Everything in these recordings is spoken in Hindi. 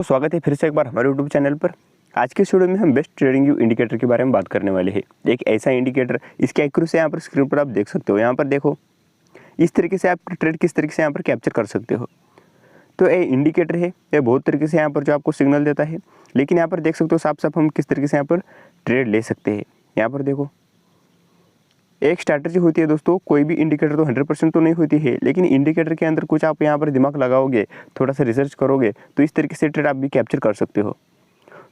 तो स्वागत है फिर से एक बार हमारे यूट्यूब चैनल पर। आज के इस वीडियो में हम बेस्ट ट्रेडिंग व्यू इंडिकेटर के बारे में बात करने वाले हैं। एक ऐसा इंडिकेटर, इसकी एक्यूरेसी यहाँ पर स्क्रीन पर आप देख सकते हो। यहाँ पर देखो, इस तरीके से आप ट्रेड किस तरीके से यहाँ पर कैप्चर कर सकते हो। तो ये इंडिकेटर है, ये बहुत तरीके से यहाँ पर जो आपको सिग्नल देता है, लेकिन यहाँ पर देख सकते हो साफ साफ हम किस तरीके से यहाँ पर ट्रेड ले सकते हैं। यहाँ पर देखो, एक स्ट्रैटेजी होती है दोस्तों, कोई भी इंडिकेटर तो 100% तो नहीं होती है, लेकिन इंडिकेटर के अंदर कुछ आप यहाँ पर दिमाग लगाओगे, थोड़ा सा रिसर्च करोगे, तो इस तरीके से ट्रेड आप भी कैप्चर कर सकते हो।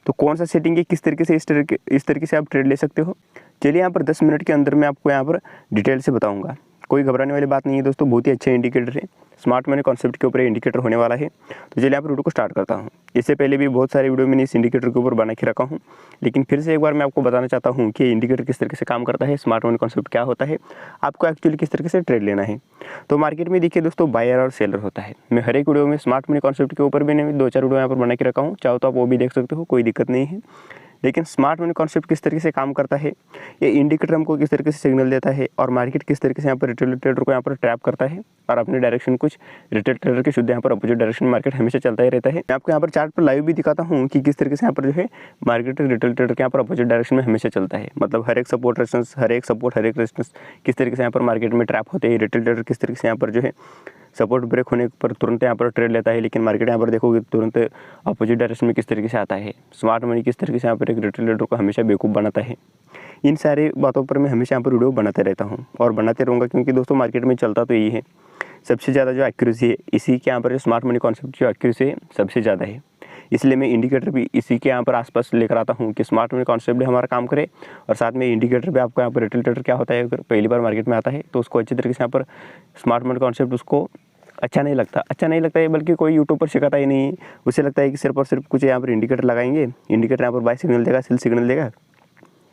तो कौन सा सेटिंग है, किस तरीके से इस तरीके से आप ट्रेड ले सकते हो, चलिए यहाँ पर 10 मिनट के अंदर मैं आपको यहाँ पर डिटेल से बताऊँगा। कोई घबराने वाली बात नहीं है दोस्तों, बहुत ही अच्छा इंडिकेटर है। स्मार्ट मनी कॉन्सेप्ट के ऊपर इंडिकेटर होने वाला है। तो चलिए यहाँ पर वीडियो को स्टार्ट करता हूँ। इससे पहले भी बहुत सारे वीडियो मैंने इस इंडिकेटर के ऊपर बना के रखा हूँ, लेकिन फिर से एक बार मैं आपको बताना चाहता हूँ कि इंडिकेटर किस तरीके से काम करता है, स्मार्ट मनी कॉन्सेप्ट क्या होता है, आपको एक्चुअली किस तरीके से ट्रेड लेना है। तो मार्केट में देखिए दोस्तों, बायर और सेलर होता है। मैं हर एक वीडियो में स्मार्ट मनी कॉन्सेप्ट के ऊपर मैंने 2-4 वीडियो यहाँ पर बना के रखा हूँ, चाहो तो आप वो भी देख सकते हो, कोई दिक्कत नहीं है। लेकिन स्मार्ट मनी कॉन्सेप्ट किस तरीके से काम करता है, ये इंडिकेटर हमको किस तरीके से सिग्नल देता है, और मार्केट किस तरीके से यहाँ पर रिटेल ट्रेडर को यहाँ पर ट्रैप करता है, और अपने डायरेक्शन कुछ रिटेल ट्रेडर के शुद्ध यहाँ पर अपोजिट डायरेक्शन में मार्केट हमेशा चलता ही रहता है। मैं आपको यहाँ पर चार्ट पर लाइव भी दिखाता हूँ कि किस तरीके से यहाँ पर जो है मार्केट रिटेल ट्रेडर के यहाँ पर अपोजिट डायरेक्शन में हमेशा चलता है। मतलब हर एक सपोर्ट रेजिस्टेंस, हर एक रेजिस्टेंस किस तरीके से यहाँ पर मार्केट में ट्रैप होते हैं। रिटेल ट्रेडर किस तरीके से यहाँ पर जो है सपोर्ट ब्रेक होने पर तुरंत यहाँ पर ट्रेड लेता है, लेकिन मार्केट यहाँ पर देखोगे तुरंत अपोजिट डायरेक्शन में किस तरीके से आता है। स्मार्ट मनी किस तरीके से यहाँ पर एक रिटेल ट्रेडर को हमेशा बेवकूफ़ बनाता है। इन सारी बातों पर मैं हमेशा यहाँ पर वीडियो बनाते रहता हूँ और बनाते रहूँगा, क्योंकि दोस्तों मार्केट में चलता तो यही है। सबसे ज़्यादा जो एक्यूरेसी है इसी के यहाँ पर, जो स्मार्ट मनी कॉन्सेप्ट जो एक्यूरेसी है सबसे ज़्यादा है। इसलिए मैं इंडिकेटर भी इसी के यहाँ पर आसपास लेकर आता हूँ कि स्मार्ट मनी कॉन्सेप्ट भी हमारा काम करे, और साथ में इंडिकेटर भी आपको यहाँ पर रिटेल ट्रेडर क्या होता है, अगर पहली बार मार्केट में आता है तो उसको अच्छी तरीके से यहाँ पर स्मार्ट मनी कॉन्सेप्ट उसको अच्छा नहीं लगता है, बल्कि कोई यूट्यूब पर सिखाता ही नहीं। उसे लगता है कि सिर्फ और सिर्फ कुछ यहाँ पर इंडिकेटर लगाएंगे, इंडिकेटर यहाँ पर बाय सिग्नल देगा, सेल सिग्नल देगा,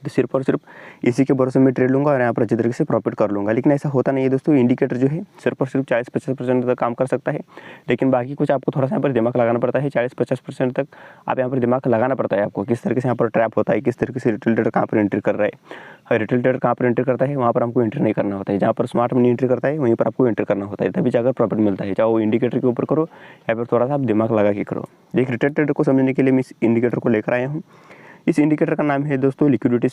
तो सिर्फ और सिर्फ इसी के भरोसे में ट्रेड लूँगा और यहाँ पर अच्छी तरीके से प्रॉफिट कर लूँगा। लेकिन ऐसा होता नहीं है दोस्तों। इंडिकेटर जो है सिर्फ और सिर्फ 40-50% तक काम कर सकता है, लेकिन बाकी कुछ आपको थोड़ा सा यहाँ पर दिमाग लगाना पड़ता है। 40-50% तक आप यहाँ पर दिमाग लगाना पड़ता है आपको, किस तरीके से यहाँ पर ट्रैप होता है, किस तरीके से रिटेल ट्रेडर कहाँ पर एंट्री कर रहा है। रिटेल ट्रेडर कहाँ पर एंट्री करता है, वहाँ पर हमको एंट्री नहीं करना होता है। जहाँ पर स्मार्ट मनी एंट्री करता है वहीं पर आपको एंट्री करना होता है, तभी जाकर प्रॉफिट मिलता है। चाहे वो इंडिकेटर के ऊपर करो या फिर थोड़ा सा आप दिमाग लगा के करो। एक रिटेल ट्रेडर को समझने के लिए मैं इस इंडिकेटर को लेकर आया हूँ। इस इंडिकेटर का नाम है दोस्तों लिक्विडिटी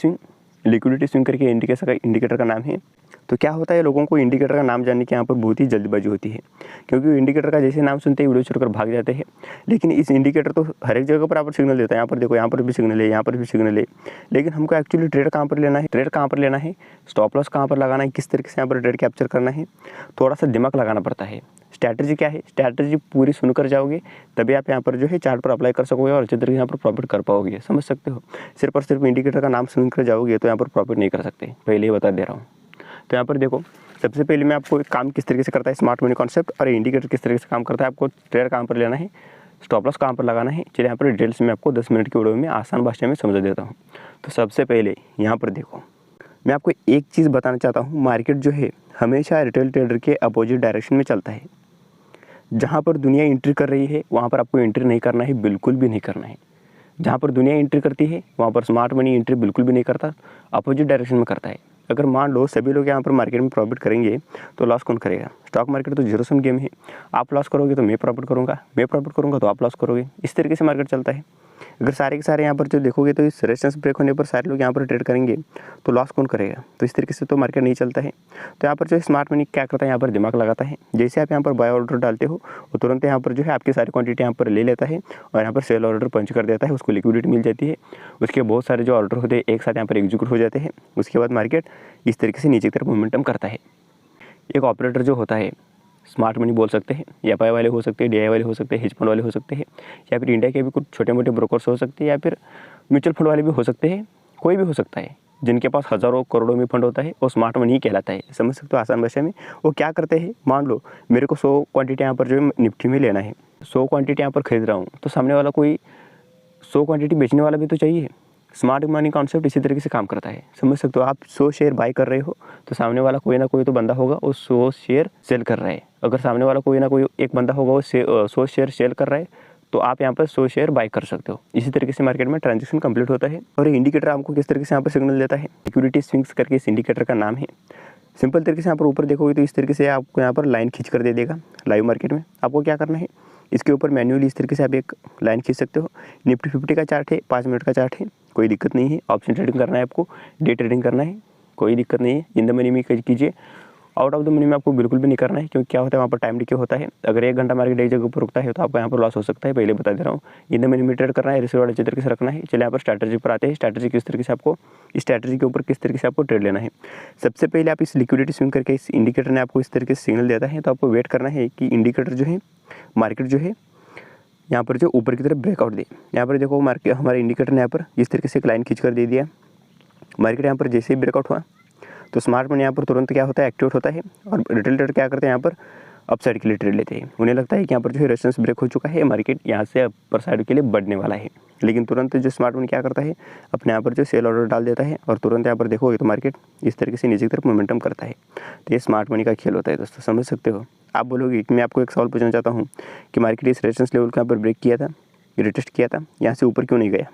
स्विंग करके इंडिकेटर का नाम है। तो क्या होता है, लोगों को इंडिकेटर का नाम जानने की यहाँ पर बहुत ही जल्दबाजी होती है, क्योंकि इंडिकेटर का जैसे नाम सुनते ही वीडियो छोड़कर भाग जाते हैं। लेकिन इस इंडिकेटर तो हर एक जगह पर आप सिग्नल देता है। यहाँ पर देखो, यहाँ पर भी सिग्नल है, यहाँ पर भी सिग्नल है, लेकिन हमको एक्चुअली ट्रेड कहाँ पर लेना है, स्टॉप लॉस कहाँ पर लगाना है, किस तरीके से यहाँ पर ट्रेड कैप्चर करना है, थोड़ा सा दिमाग लगाना पड़ता है। स्ट्रैटेजी क्या है, स्ट्रैटेजी पूरी सुनकर जाओगे तभी आप यहाँ पर जो है चार्ट पर अप्लाई कर सकोगे और अच्छे तरीके से यहाँ पर प्रॉफिट कर पाओगे। समझ सकते हो। सिर्फ और सिर्फ इंडिकेटर का नाम सुनकर जाओगे तो यहाँ पर प्रॉफिट नहीं कर सकते, पहले ही बता दे रहा हूँ। तो यहाँ पर देखो, सबसे पहले मैं आपको काम किस तरीके से करता है स्मार्ट मनी कॉन्सेप्ट और इंडिकेटर किस तरीके से काम करता है, आपको ट्रेड कहाँ पर लेना है, स्टॉप लॉस कहाँ पर लगाना है, चलिए यहाँ पर डिटेल्स में आपको 10 मिनट की वीडियो में आसान भाषा में समझा देता हूँ। तो सबसे पहले यहाँ पर देखो, मैं आपको एक चीज़ बताना चाहता हूँ। मार्केट जो है हमेशा रिटेल ट्रेडर के अपोजिट डायरेक्शन में चलता है। जहाँ पर दुनिया एंट्री कर रही है वहाँ पर आपको एंट्री नहीं करना है, बिल्कुल भी नहीं करना है। जहाँ पर दुनिया एंट्री करती है वहाँ पर स्मार्ट मनी एंट्री बिल्कुल भी नहीं करता, अपोजिट डायरेक्शन में करता है। अगर मान लो सभी लोग यहाँ पर मार्केट में प्रॉफिट करेंगे तो लॉस कौन करेगा। स्टॉक मार्केट तो जीरो सम गेम है। आप लॉस करोगे तो मैं प्रॉफिट करूँगा तो आप लॉस करोगे। इस तरीके से मार्केट चलता है। अगर सारे के सारे यहाँ पर जो देखोगे तो इस रेजिस्टेंस ब्रेक होने पर सारे लोग यहाँ पर ट्रेड करेंगे तो लॉस कौन करेगा। तो इस तरीके से तो मार्केट नहीं चलता है। तो यहाँ पर जो स्मार्ट मनी क्या करता है, यहाँ पर दिमाग लगाता है। जैसे आप यहाँ पर बाय ऑर्डर डालते हो वो तुरंत यहाँ पर जो है आपकी सारी क्वांटिटी यहाँ पर ले लेता है और यहाँ पर सेल ऑर्डर पंच कर देता है, उसको लिक्विडिटी मिल जाती है। उसके बहुत सारे जो ऑर्डर होते हैं एक साथ यहाँ पर एग्जीक्यूट हो जाते हैं। उसके बाद मार्केट इस तरीके से नीचे की तरफ मोमेंटम करता है। एक ऑपरेटर जो होता है, स्मार्ट मनी बोल सकते हैं, एफआई वाले हो सकते हैं, डीआई वाले हो सकते हैं, हेज फंड वाले हो सकते हैं, या फिर इंडिया के भी कुछ छोटे मोटे ब्रोकर्स हो सकते हैं, या फिर म्यूचुअल फंड वाले भी हो सकते हैं, कोई भी हो सकता है। जिनके पास हज़ारों करोड़ों में फंड होता है वो स्मार्ट मनी ही कहलाता है। समझ सकते हो आसान भाषा में। वो क्या करते हैं, मान लो मेरे को 100 क्वांटिटी यहाँ पर जो है निफ्टी में लेना है, 100 क्वांटिटी यहाँ पर खरीद रहा हूँ, तो सामने वाला कोई 100 क्वांटिटी बेचने वाला भी तो चाहिए। स्मार्ट मनी कॉन्सेप्ट इसी तरीके से काम करता है। समझ सकते हो। आप 100 शेयर बाय कर रहे हो तो सामने वाला कोई ना कोई तो बंदा होगा वो 100 शेयर सेल कर रहा है। अगर सामने वाला कोई ना कोई एक बंदा होगा वो 100 शेयर सेल कर रहा है तो आप यहाँ पर 100 शेयर बाय कर सकते हो। इसी तरीके से मार्केट में ट्रांजेक्शन कंप्लीट होता है। और ये इंडिकेटर आपको किस तरीके से यहाँ पर सिग्नल देता है, लिक्विडिटी स्विंग्स करके इस इंडिकेटर का नाम है। सिंपल तरीके से यहाँ पर ऊपर देखोगे तो इस तरीके से आपको यहाँ पर लाइन खींच कर दे देगा। लाइव मार्केट में आपको क्या करना है, इसके ऊपर मैन्युअली इस तरीके से आप एक लाइन खींच सकते हो। निफ्टी 50 का चार्ट है, 5 मिनट का चार्ट है, कोई दिक्कत नहीं है। ऑप्शन ट्रेडिंग करना है आपको, डे ट्रेडिंग करना है, कोई दिक्कत नहीं है। इन द मनी में कीजिए, आउट ऑफ द मनी में आपको बिल्कुल भी नहीं करना है, क्योंकि क्या होता है वहाँ पर टाइम डिके होता है। अगर 1 घंटा मार्केट एक जगह पर रुकता है तो आपको यहाँ पर लॉस हो सकता है, पहले बता दे रहा हूँ। इन द मनी में ट्रेड करना है, रिस्क रिवॉर्ड अच्छे तरीके से रखना है। चलिए यहाँ पर स्ट्रैटेजी पर आते हैं। स्ट्रैटेजी किस तरीके से आपको, इस स्ट्रैटेजी के ऊपर किस तरीके से आपको ट्रेड लेना है। सबसे पहले आप इस लिक्विडिटी स्विंग करके इस इंडिकेटर ने आपको इस तरीके से सिग्नल देता है, तो आपको वेट करना है कि इंडिकेटर जो है, मार्केट जो है यहाँ पर जो ऊपर की तरफ ब्रेकआउट दे। यहाँ पर देखो मार्केट, हमारे इंडिकेटर ने यहाँ पर इस तरीके से एक लाइन खींच कर दे दिया। मार्केट यहाँ पर जैसे ही ब्रेकआउट हुआ तो स्मार्ट मनी यहाँ पर तुरंत क्या होता है, एक्टिवेट होता है। और रिटेल ट्रेडर क्या करते हैं, यहाँ पर अपसाइड के लिए ट्रेड लेते हैं। उन्हें लगता है कि यहाँ पर जो है रेजिस्टेंस ब्रेक हो चुका है, मार्केट यहाँ से अपर साइड के लिए बढ़ने वाला है। लेकिन तुरंत जो स्मार्ट मनी क्या करता है, अपने यहाँ पर जो सेल ऑर्डर डाल देता है और तुरंत यहाँ पर देखोगे तो मार्केट इस तरीके से नीचे की तरफ मोमेंटम करता है। तो ये स्मार्ट मनी का खेल होता है दोस्तों, समझ सकते हो। आप बोलोगे कि मैं आपको एक सवाल पूछना चाहता हूँ कि मार्केट इस रेजिस्टेंस लेवल को यहाँ पर ब्रेक किया था, रिटेस्ट किया था, यहाँ से ऊपर क्यों नहीं गया,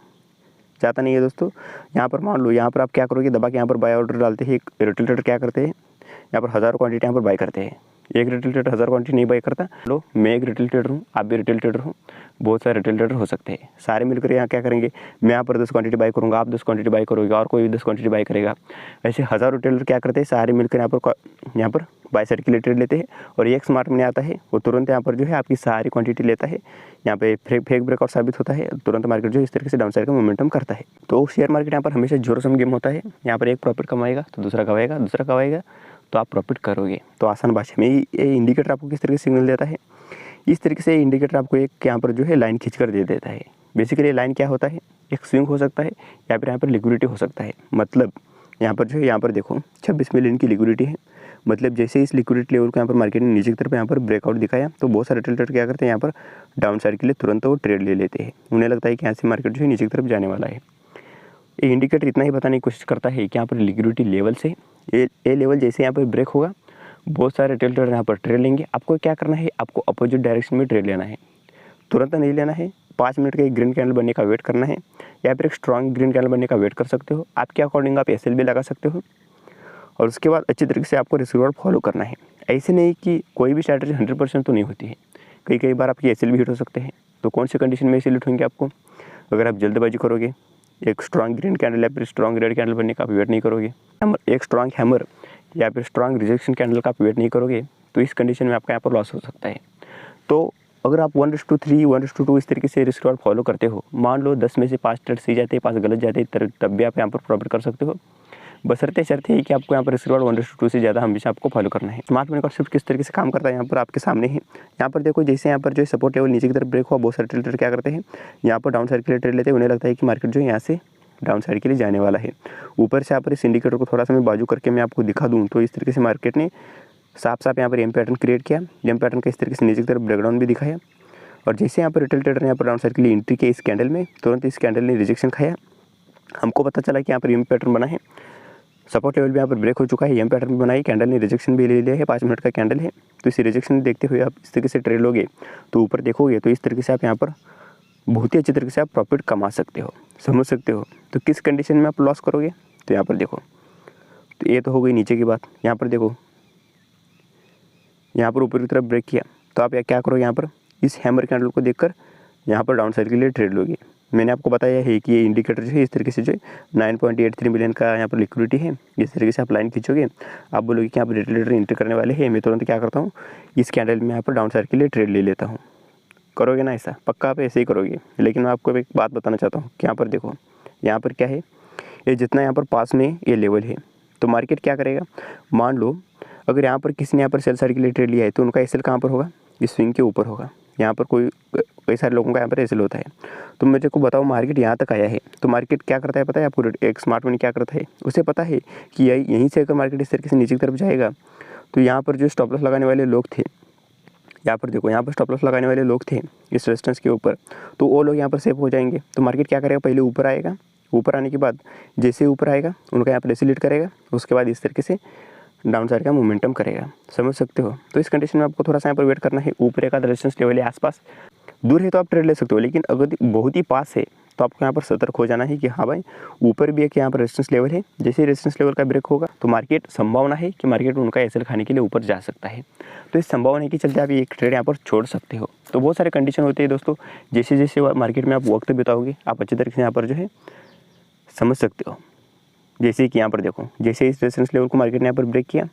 जाता नहीं है दोस्तों। यहाँ पर मान लो, यहाँ पर आप क्या करोगे, दबा के यहाँ पर बाय ऑर्डर डालते हैं। एक रिटेल ट्रेडर क्या करते हैं, यहाँ पर हज़ारों क्वांटिटी यहाँ पर बाय करते हैं। एक रिटेल ट्रेडर 1000 क्वांटिटी नहीं बाय करता। लो, मैं एक रिटेल ट्रेडर हूँ, आप भी रिटेल ट्रेडर हो, बहुत सारे रिटेल ट्रेडर हो सकते हैं। सारे मिलकर यहाँ क्या करेंगे, मैं यहाँ पर 10 क्वांटिटी बाय करूँगा, आप 10 क्वांटिटी बाय करोगे, और कोई भी 10 क्वांटिटी बाय करेगा। ऐसे हज़ारों रिटेलर क्या करते हैं, सारे मिलकर यहाँ पर बाय साइड के लिए ट्रेड लेते हैं। और एक स्मार्ट मनी आता है, वो तुरंत यहाँ पर जो है आपकी सारी क्वांटिटी लेता है। यहाँ पे फेक ब्रेकआउट साबित होता है, तुरंत मार्केट जो इस तरीके से डाउन साइड का मोमेंटम करता है। तो शेयर मार्केट यहाँ पर हमेशा जीरो सम गेम होता है। यहाँ पर एक प्रॉफिट कमाएगा तो दूसरा कमाएगा, दूसरा कमाएगा तो आप प्रॉफिट करोगे। तो आसान भाषा में ये इंडिकेटर आपको किस तरीके से सिग्नल देता है, इस तरीके से इंडिकेटर आपको एक यहाँ पर जो है लाइन खींच कर दे देता है। बेसिकली लाइन क्या होता है, एक स्विंग हो सकता है या फिर यहाँ पर लिक्विडिटी हो सकता है। मतलब यहाँ पर जो है, यहाँ पर देखो 26 मिलियन की लिक्विडिटी है। मतलब जैसे इस लिक्विडिटी लेवल को यहाँ पर मार्केट ने नीचे की तरफ यहाँ पर ब्रेकआउट दिखाया, तो बहुत सारे ट्रेडर क्या करते हैं, यहाँ पर डाउन साइड के लिए तुरंत वो ट्रेड ले लेते हैं। उन्हें लगता है कि यहाँ से मार्केट जो है नीचे की तरफ जाने वाला है। ये इंडिकेटर इतना ही बताने की कोशिश करता है कि यहाँ पर लिक्विडिटी लेवल से ये लेवल जैसे यहाँ पर ब्रेक होगा, बहुत सारे रिटेल ट्रेडर यहाँ पर ट्रेड लेंगे। आपको क्या करना है, आपको अपोजिट डायरेक्शन में ट्रेड लेना है, तुरंत नहीं लेना है। 5 मिनट का एक ग्रीन कैंडल बनने का वेट करना है, या फिर एक स्ट्रॉन्ग ग्रीन कैंडल बनने का वेट कर सकते हो। आपके अकॉर्डिंग आप एसएल भी लगा सकते हो, और उसके बाद अच्छी तरीके से आपको रिस्क रिवॉर्ड फॉलो करना है। ऐसे नहीं कि कोई भी स्ट्रैटेजी 100% तो नहीं होती है, कई बार आपकी एसएल भी हिट हो सकते हैं। तो कौन सी कंडीशन में एसएल हिट होंगे आपको, अगर आप जल्दबाजी करोगे, एक स्ट्रॉन्ग ग्रीन कैंडल या फिर स्ट्रॉन्ग रेड कैंडल बनने का आप वेट नहीं करोगे, एक स्ट्रॉन्ग हैमर या फिर स्ट्रॉन्ग रिजेक्शन कैंडल का आप वेट नहीं करोगे, तो इस कंडीशन में आपका यहाँ पर लॉस हो सकता है। तो अगर आप 1:3, 1:2 इस तरीके से रिस्क रिवॉर्ड फॉलो करते हो, मान लो 10 में से 5 ट्रेड सही जाते हैं, 5 गलत जाते हैं, तब भी आप यहाँ पर प्रॉफिट कर सकते हो। बशर्ते शर्त है कि आपको यहाँ पर रिस्क रिवॉर्ड 1:2 से ज़्यादा हमेशा आपको फॉलो करना है। स्मार्ट मनी कॉन्सेप्ट किस तरीके से काम करता है, यहाँ पर आपके सामने है। यहाँ पर देखो, जैसे यहाँ पर जो सपोर्ट लेवल नीचे की तरफ ब्रेक हुआ, बहुत सारे ट्रेडर क्या करते हैं, यहाँ पर डाउन साइड के लिए ट्रेड लेते हैं। उन्हें लगता है कि मार्केट जो है यहाँ से डाउन साइड के लिए जाने वाला है। ऊपर से यहाँ पर इस इंडिकेटर को थोड़ा सा मैं बाजू करके मैं आपको दिखा दूँ, तो इस तरीके से मार्केट ने साफ यहाँ पर एम पैटर्न क्रिएट किया। एम पैटर्न का इस तरीके से नीचे की तरफ ब्रेकडाउन भी दिखाया। और जैसे यहाँ पर रिटेल ट्रेडर ने यहाँ पर डाउन साइड के लिए एंट्री किया इस कैंडल में, तुरंत इस कैंडल ने रिजेक्शन खाया। हमको पता चला कि यहाँ पर एम पैटर्न बना है, सपोर्ट लेवल भी यहाँ पर ब्रेक हो चुका है, एम पैटर्न भी बनाई, कैंडल ने रिजेक्शन भी ले लिया है। 5 मिनट का कैंडल है, तो इस रिजेक्शन देखते हुए आप इस तरीके से ट्रेड लोगे तो ऊपर देखोगे तो इस तरीके से आप यहाँ पर बहुत ही अच्छी तरीके से आप प्रॉफिट कमा सकते हो, समझ सकते हो। तो किस कंडीशन में आप लॉस करोगे, तो यहाँ पर देखो, तो ये तो हो गई नीचे की बात। यहाँ पर देखो, यहाँ पर ऊपर की तरफ ब्रेक किया, तो आप क्या करो, यहाँ पर इस हैमर कैंडल को देखकर यहाँ पर डाउन साइड के लिए ट्रेड लोगे। मैंने आपको बताया है कि ये इंडिकेटर जो है इस तरीके से जो है 9.83 मिलियन का यहाँ पर लिक्विडिटी है। इस तरीके से आप लाइन खींचोगे, आप बोलोगे कि यहाँ पर रिटेल ट्रेडर एंट्री करने वाले हैं, मैं तुरंत क्या करता हूँ, इस कैंडल में यहाँ पर डाउन साइड के लिए ट्रेड ले लेता हूँ। करोगे ना ऐसा, पक्का आप ऐसे ही करोगे। लेकिन मैं आपको एक बात बताना चाहता हूँ कि यहाँ पर देखो, यहाँ पर क्या है, ये जितना यहाँ पर पास में ये लेवल है, तो मार्केट क्या करेगा, मान लो अगर यहाँ पर किसी ने यहाँ पर सेल साइड के लिए ट्रेड लिया है, तो उनका एसएल कहाँ पर होगा, इस स्विंग के ऊपर होगा। यहाँ पर कई सारे लोगों का यहाँ पर एसएल होता है। तो मुझे को बताओ, मार्केट यहाँ तक आया है, तो मार्केट क्या करता है पता है आपको, एक स्मार्ट मनी क्या करता है, उसे पता है कि यहीं से अगर मार्केट इस तरीके से नीचे की तरफ जाएगा, तो यहाँ पर जो स्टॉप लॉस लगाने वाले लोग थे, यहाँ पर देखो, यहाँ पर स्टॉप लॉस लगाने वाले लोग थे इस रेजिस्टेंस के ऊपर, तो वो लोग यहाँ पर सेफ हो जाएंगे। तो मार्केट क्या करेगा, पहले ऊपर आएगा, ऊपर आने के बाद जैसे ऊपर आएगा उनका यहाँ पर एसिलेट करेगा, उसके बाद इस तरीके से डाउन साइड का मोमेंटम करेगा, समझ सकते हो। तो इस कंडीशन में आपको थोड़ा सा यहाँ पर वेट करना है। ऊपर एक रेजिस्टेंस लेवल है आसपास, दूर है तो आप ट्रेड ले सकते हो, लेकिन अगर बहुत ही पास है तो आपको यहाँ पर सतर्क हो जाना है कि हाँ भाई ऊपर भी एक यहाँ पर रेजिस्टेंस लेवल है, जैसे रेजिस्टेंस लेवल का ब्रेक होगा तो मार्केट संभावना है कि मार्केट उनका एसएल खाने के लिए ऊपर जा सकता है। तो इस संभावना के चलते आप एक ट्रेड यहाँ पर छोड़ सकते हो। तो बहुत सारे कंडीशन होते हैं दोस्तों, जैसे जैसे मार्केट में आप वक्त बिताओगे आप अच्छी तरीके से यहाँ पर जो है समझ सकते हो। जैसे कि यहाँ पर देखो, जैसे इस रेजिस्टेंस लेवल को मार्केट ने यहाँ पर ब्रेक किया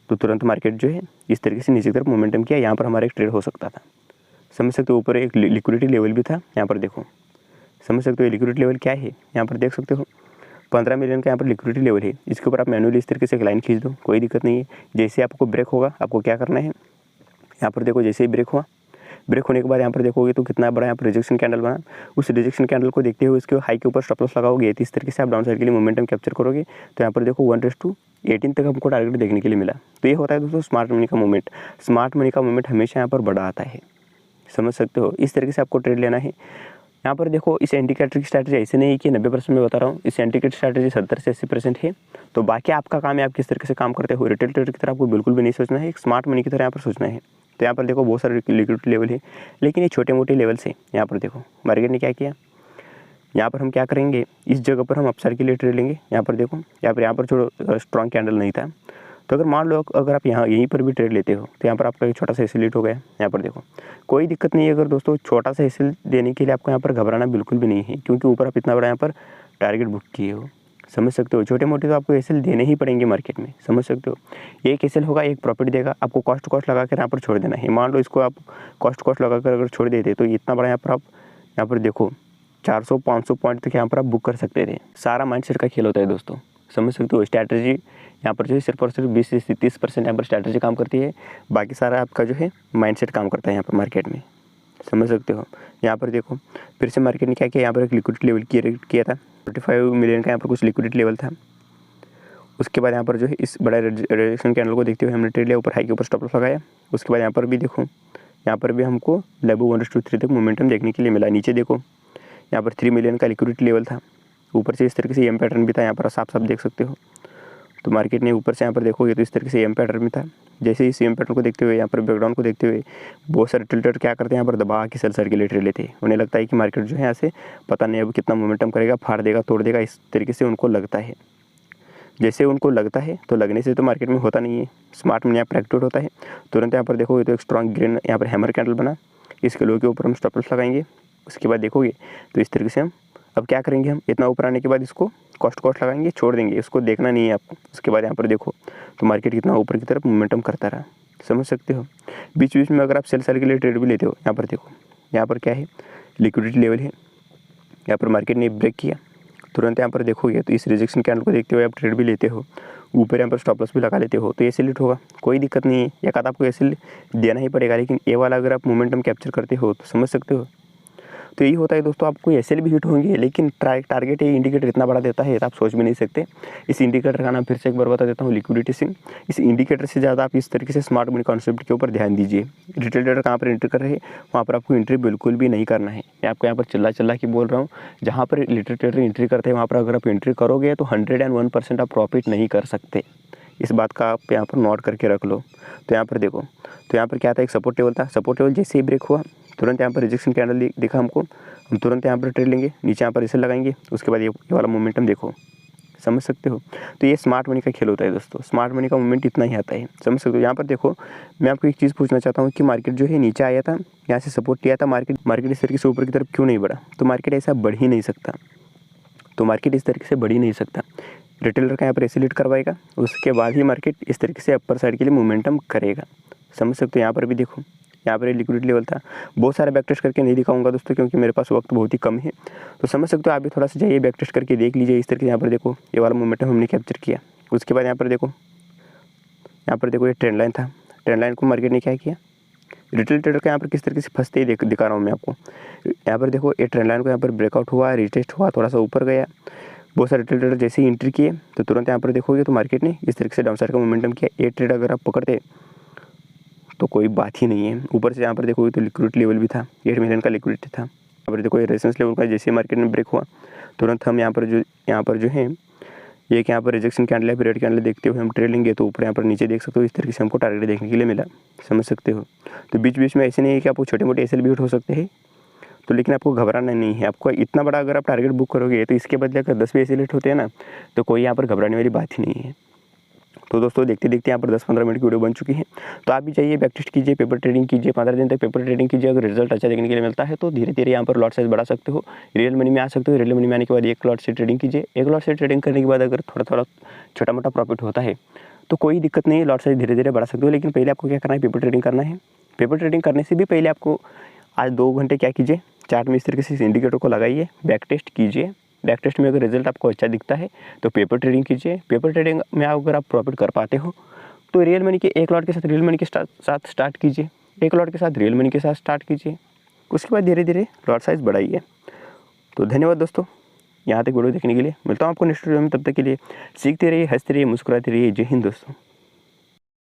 तो तुरंत मार्केट जो है इस तरीके से नीचे की तरफ मोमेंटम किया, यहाँ पर हमारा एक ट्रेड हो सकता था। समझ सकते हो ऊपर एक लिक्विडिटी लेवल भी था, यहाँ पर देखो समझ सकते हो ये लिक्विडिटी लेवल क्या है, यहाँ पर देख सकते हो 15 मिलियन का यहाँ पर लिक्विडिटी लेवल है। इसके ऊपर आप मैनुअली इस तरीके से एक लाइन खींच दो, कोई दिक्कत नहीं है। जैसे आपको ब्रेक होगा आपको क्या करना है, यहाँ पर देखो जैसे ही ब्रेक हुआ, ब्रेक होने के बाद यहाँ पर देखोगे तो कितना बड़ा यहाँ पर रिजेक्शन कैंडल बना, उस रिजेक्शन कैंडल को देखते हुए इसके हाई के ऊपर स्टॉप लॉस लगाओगे, तो इस तरीके से आप डाउन साइड के लिए मोमेंटम कैप्चर करोगे। तो यहाँ पर देखो 1:18 तक हमको टारगेट देखने के लिए मिला। तो ये होता है दोस्तों स्मार्ट मनी का मूवमेंट। स्मार्ट मनी का मूवमेंट हमेशा यहाँ पर बड़ा आता है, समझ सकते हो। इस तरीके से आपको ट्रेड लेना है। यहाँ पर देखो इस इंडिकेटर की स्ट्रैटेजी ऐसे नहीं कि 90% में बता रहा हूँ, इस इंडिकेटर स्ट्रैटेजी 70 से 80% है। तो बाकी आपका काम है आप किस तरीके से काम करते हो। रिटेल ट्रेडर की तरह आपको बिल्कुल भी नहीं सोचना है, एक स्मार्ट मनी की तरह यहाँ पर सोचना है। तो यहाँ पर देखो बहुत सारे लिक्विडिटी लेवल है, लेकिन ये छोटे मोटे लेवल से यहाँ पर देखो मार्केट ने क्या किया। यहाँ पर हम क्या करेंगे, इस जगह पर हम अपसाइड के लिए ट्रेड लेंगे। यहाँ पर देखो यहाँ पर जो स्ट्रॉन्ग कैंडल नहीं था, तो अगर मान लो अगर आप यहीं पर भी ट्रेड लेते हो तो यहाँ पर आपका एक छोटा सा एसएल हिट हो गया। यहाँ पर देखो कोई दिक्कत नहीं है। अगर दोस्तों छोटा सा एसएल देने के लिए आपको यहाँ पर घबराना बिल्कुल भी नहीं है, क्योंकि ऊपर आप इतना बड़ा यहाँ पर टारगेट बुक किए हो, समझ सकते हो। छोटे मोटे तो आपको एसएल देने ही पड़ेंगे मार्केट में, समझ सकते हो। एक एसएल होगा एक प्रॉफिट देगा, आपको कॉस्ट लगा कर यहाँ पर छोड़ देना है। मान लो इसको आप कॉस्ट लगा कर अगर छोड़ देते तो इतना बड़ा यहाँ पर आप यहाँ पर देखो 400-500 पॉइंट तक यहाँ पर आप बुक कर सकते थे। सारा माइंडसेट का खेल होता है दोस्तों, समझ सकते हो। स्ट्रैटेजी यहाँ पर जो है सिर्फ और सिर्फ 20 से 30% यहाँ पर स्ट्रैटेजी काम करती है, बाकी सारा आपका जो है माइंडसेट काम करता है यहाँ पर मार्केट में, समझ सकते हो। यहाँ पर देखो फिर से मार्केट ने क्या किया, यहाँ पर एक लिक्विडिटी लेवल किया था 45 मिलियन का यहाँ पर कुछ लिक्विडिटी लेवल था। उसके बाद यहाँ पर जो है इस बड़ा रिजेक्शन कैंडल को देखते हुए हमने ट्रेड लिया, ऊपर हाई के ऊपर स्टॉप लॉस लगाया। उसके बाद यहाँ पर भी देखो, यहाँ पर भी हमको लगभग 1:3 तक मोमेंटम देखने के लिए मिला। नीचे देखो यहाँ पर 3 मिलियन का लिक्विडिटी लेवल था, ऊपर से इस तरीके से एम पैटर्न भी था, यहाँ पर साफ देख सकते हो। तो मार्केट ने ऊपर से यहाँ पर देखोगे तो इस तरीके से एम पैटर्न में था। जैसे इस एम पैटर्न को देखते हुए यहाँ पर बैकग्राउंड को देखते हुए बहुत सारे ट्रेडर क्या करते हैं, यहाँ पर दबा के सेल साइड के लिए ट्रेड लेते हैं। उन्हें लगता है कि मार्केट जो है यहाँ से पता नहीं अब कितना मोमेंटम करेगा, फाड़ देगा, तोड़ देगा, इस तरीके से उनको लगता है। जैसे उनको लगता है तो लगने से तो मार्केट में होता नहीं है, स्मार्ट मनी यहाँ पर एक्टिवेट होता है। तुरंत यहाँ पर देखोगे तो एक स्ट्रॉन्ग ग्रीन यहाँ पर हैमर कैंडल बना, इसके लो के ऊपर हम स्टॉप लॉस लगाएंगे। उसके बाद देखोगे तो इस तरीके से हम अब क्या करेंगे, हम इतना ऊपर आने के बाद इसको कॉस्ट लगाएंगे, छोड़ देंगे, इसको देखना नहीं है आपको। उसके बाद यहाँ पर देखो तो मार्केट कितना ऊपर की तरफ मोमेंटम करता रहा, समझ सकते हो। बीच बीच में अगर आप सेल के लिए ट्रेड भी लेते हो, यहाँ पर देखो यहाँ पर क्या है लिक्विडिटी लेवल है, यहाँ पर मार्केट ने ब्रेक किया, तुरंत यहाँ पर देखोगे तो इस रिजेक्शन कैंडल को देखते हुए आप ट्रेड भी लेते हो, ऊपर यहाँ पर स्टॉप लॉस भी लगा लेते हो, तो एसएल हिट होगा, कोई दिक्कत नहीं है। एक आध आपको एसएल देना ही पड़ेगा, लेकिन ये वाला अगर आप मोमेंटम कैप्चर करते हो तो समझ सकते हो। तो यही होता है दोस्तों, आपको एसएल भी हिट होंगे, लेकिन टारगेट ये इंडिकेटर इतना बड़ा देता है तो आप सोच भी नहीं सकते। इस इंडिकेटर का नाम फिर से एक बार बता देता हूँ, लिक्विडिटी सिंक। इस इंडिकेटर से ज़्यादा आप इस तरीके से स्मार्ट मनी कॉन्सेप्ट के ऊपर ध्यान दीजिए। रिटेल ट्रेडर कहाँ पर एंट्री कर रहे हैं वहाँ पर आपको एंट्री बिल्कुल भी नहीं करना है। मैं आपको यहाँ पर चिल्ला के बोल रहा हूँ, जहाँ पर रिटेल ट्रेडर एंट्री करते हैं वहाँ पर अगर आप एंट्री करोगे तो 101% आप प्रॉफिट नहीं कर सकते। इस बात का आप यहाँ पर नोट करके रख लो। तो यहाँ पर देखो, तो यहाँ पर क्या था, एक सपोर्ट टेबल था, सपोर्ट टेबल जैसे ही ब्रेक हुआ तुरंत यहाँ पर रिजेक्शन कैंडल दिखा हमको, हम तुरंत यहाँ पर ट्रेड लेंगे, नीचे यहाँ पर एसएल लगाएंगे। उसके बाद ये वाला मोमेंटम देखो, समझ सकते हो। तो ये स्मार्ट मनी का खेल होता है दोस्तों, स्मार्ट मनी का मूवमेंट इतना ही आता है, समझ सकते हो। यहाँ पर देखो मैं आपको एक चीज़ पूछना चाहता हूँ कि मार्केट जो है नीचे आया था, यहाँ से सपोर्ट किया था, मार्केट इस तरीके से ऊपर की तरफ क्यों नहीं बढ़ा। तो मार्केट ऐसा बढ़ ही नहीं सकता, तो मार्केट इस तरीके से बढ़ ही नहीं सकता। रिटेलर का यहाँ पर एसएल हिट करवाएगा, उसके बाद ही मार्केट इस तरीके से अपर साइड के लिए मोमेंटम करेगा, समझ सकते हो। यहाँ पर भी देखो, यहाँ पर लिक्विडिटी लेवल था, बहुत सारे बैक टेस्ट करके नहीं दिखाऊंगा दोस्तों, क्योंकि मेरे पास वक्त बहुत ही कम है। तो समझ सकते हो, आप भी थोड़ा सा जाइए बैक टेस्ट करके देख लीजिए। इस तरीके से यहाँ पर देखो ये वाला मोमेंटम हमने कैप्चर किया। उसके बाद यहाँ पर देखो ये ट्रेंड लाइन था, ट्रेंड लाइन को मार्केट ने क्या किया, रिटेल ट्रेडर का यहाँ पर किस तरीके से फंसते ही दिखा रहा हूँ मैं आपको। यहाँ पर देखो ये ट्रेंड लाइन को यहाँ पर ब्रेकआउट हुआ, रिटेस्ट हुआ, थोड़ा सा ऊपर गया, बहुत सारे रिटेल ट्रेडर जैसे ही एंट्री किए तो तुरंत यहाँ पर देखोगे तो मार्केट ने इस तरीके से डाउन साइड का मोमेंटम किया। ये ट्रेड अगर आप पकड़ते तो कोई बात ही नहीं है। ऊपर से यहाँ पर देखोगे तो लिक्विडिटी लेवल भी था, 8 मिलियन का लिक्विडिटी था। यहाँ पर देखो ये रेजिस्टेंस लेवल का जैसे मार्केट में ब्रेक हुआ तुरंत हम यहाँ पर जो है एक यहाँ पर रिजेक्शन कैंडल है, रेड कैंडल देखते हुए हम ट्रेड लेंगे तो ऊपर यहाँ पर नीचे देख सकते हो इस तरीके से हमको टारगेट देखने के लिए मिला, समझ सकते हो। तो बीच बीच में ऐसे नहीं है कि आपको छोटे मोटे एसएल भी हिट हो सकते हैं। तो लेकिन आपको घबराना नहीं है। आपको इतना बड़ा अगर आप टारगेट बुक करोगे तो इसके बदले अगर 10 भी ऐसे लेट होते हैं ना, तो कोई यहाँ पर घबराने वाली बात ही नहीं है। तो दोस्तों देखते देखते यहाँ पर 10-15 मिनट की वीडियो बन चुकी है। तो आप भी चाहिए बैक टेस्ट कीजिए, पेपर ट्रेडिंग कीजिए, 15 दिन तक पेपर ट्रेडिंग कीजिए। अगर रिजल्ट अच्छा देखने के लिए मिलता है तो धीरे धीरे यहाँ पर लॉट साइज बढ़ा सकते हो, रियल मनी में आ सकते हो। रियल मनी में आने के बाद एक लॉट से ट्रेडिंग कीजिए। एक लॉट से ट्रेडिंग करने के बाद अगर थोड़ा थोड़ा छोटा मोटा प्रॉफिट होता है तो कोई दिक्कत नहीं है, लॉट साइज धीरे धीरे बढ़ा सकते हो। लेकिन पहले आपको क्या करना है, पेपर ट्रेडिंग करना है। पेपर ट्रेडिंग करने से भी पहले आपको आज 2 घंटे क्या कीजिए, चार्ट में इस तरीके से इस इंडिकेटर को लगाइए, बैक टेस्ट कीजिए। बैक टेस्ट में अगर रिजल्ट आपको अच्छा दिखता है तो पेपर ट्रेडिंग कीजिए। पेपर ट्रेडिंग में अगर आप प्रॉफिट कर पाते हो तो रियल मनी के एक लॉट के साथ रियल मनी के साथ स्टार्ट कीजिए, एक लॉट के साथ रियल मनी के साथ स्टार्ट कीजिए। उसके बाद धीरे धीरे लॉट साइज बढ़ाइए। तो धन्यवाद दोस्तों, यहाँ तक वीडियो देखने के लिए। मिलता हूँ आपको नेक्स्ट वीडियो में। तब तक के लिए सीखते रहिए, हंसते रहिए, मुस्कुराते रहिए। जय हिंद दोस्तों।